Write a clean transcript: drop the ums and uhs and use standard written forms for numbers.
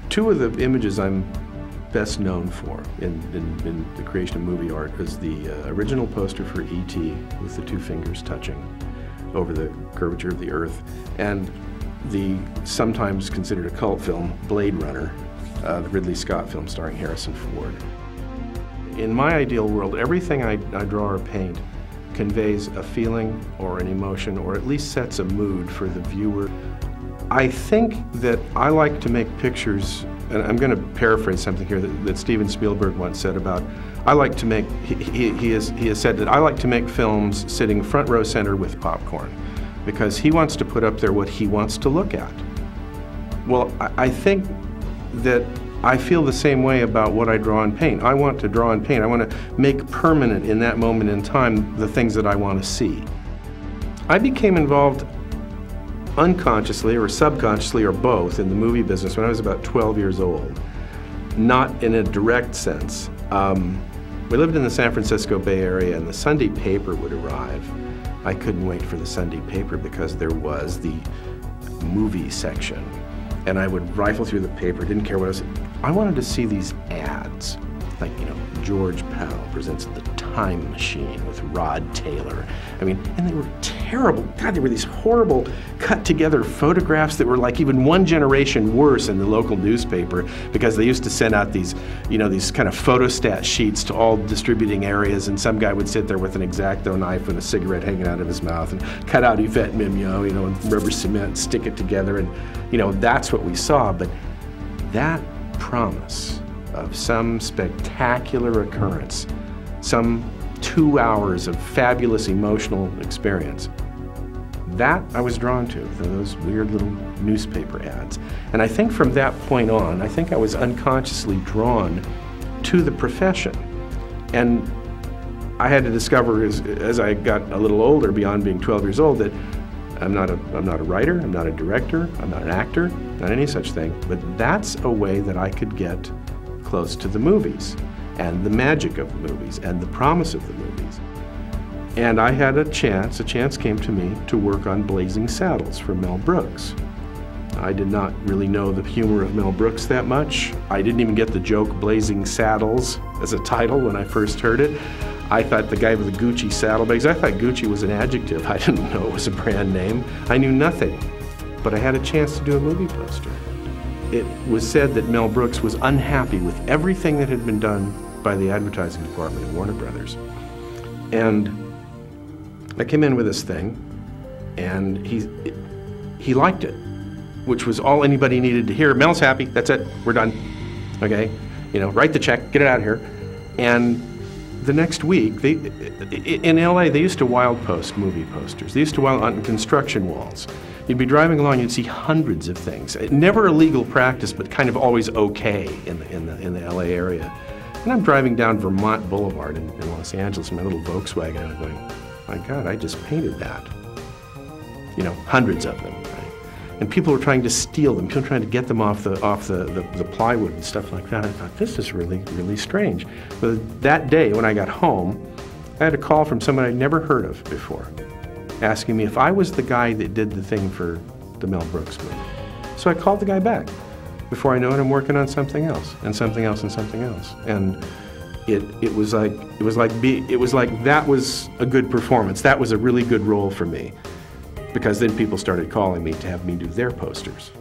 Two of the images I'm best known for in the creation of movie art is the original poster for E.T. with the two fingers touching over the curvature of the earth, and the sometimes considered a cult film, Blade Runner, the Ridley Scott film starring Harrison Ford. In my ideal world, everything I draw or paint conveys a feeling or an emotion, or at least sets a mood for the viewer. I think that I like to make pictures, and I'm going to paraphrase something here that Steven Spielberg once said about, I like to make, he has said that I like to make films sitting front row center with popcorn, because he wants to put up there what he wants to look at. Well, I think that I feel the same way about what I draw and paint. I want to draw and paint. I want to make permanent in that moment in time the things that I want to see. I became involved unconsciously or subconsciously or both in the movie business when I was about 12 years old. Not in a direct sense. We lived in the San Francisco Bay Area, and the Sunday paper would arrive. I couldn't wait for the Sunday paper because there was the movie section. And I would rifle through the paper, didn't care what I was. I wanted to see these ads, like, you know, George Pell presents The Time Machine with Rod Taylor. I mean, and they were terrible. God, they were these horrible cut together photographs that were like even one generation worse in the local newspaper, because they used to send out these, you know, these kind of photostat sheets to all distributing areas, and some guy would sit there with an X-Acto knife and a cigarette hanging out of his mouth and cut out Yvette Mimieux, you know, and rubber cement, stick it together, and, you know, that's what we saw. But that promise of some spectacular occurrence, some 2 hours of fabulous emotional experience, that I was drawn to, those weird little newspaper ads. And I think from that point on, I think I was unconsciously drawn to the profession. And I had to discover as I got a little older, beyond being 12 years old, that I'm not a writer, I'm not a director, I'm not an actor, not any such thing, but that's a way that I could get close to the movies and the magic of the movies and the promise of the movies. And I had a chance came to me to work on Blazing Saddles for Mel Brooks. I did not really know the humor of Mel Brooks that much. I didn't even get the joke Blazing Saddles as a title when I first heard it. I thought the guy with the Gucci saddlebags, I thought Gucci was an adjective. I didn't know it was a brand name. I knew nothing, but I had a chance to do a movie poster. It was said that Mel Brooks was unhappy with everything that had been done by the advertising department at Warner Brothers. And I came in with this thing, and he liked it, which was all anybody needed to hear. Mel's happy, that's it, we're done. Okay, you know, write the check, get it out of here. And the next week, in LA, they used to wild post movie posters. They used to wild on construction walls. You'd be driving along, you'd see hundreds of things. Never a legal practice, but kind of always okay in the LA area. And I'm driving down Vermont Boulevard in Los Angeles in my little Volkswagen, and I'm going, my God, I just painted that. You know, hundreds of them, right? And people were trying to steal them, people were trying to get them off the plywood and stuff like that. I thought, this is really, really strange. But that day, when I got home, I had a call from someone I'd never heard of before, asking me if I was the guy that did the thing for the Mel Brooks movie. So I called the guy back. Before I know it, I'm working on something else, and something else, and something else. And it was like that was a good performance. That was a really good role for me, because then people started calling me to have me do their posters.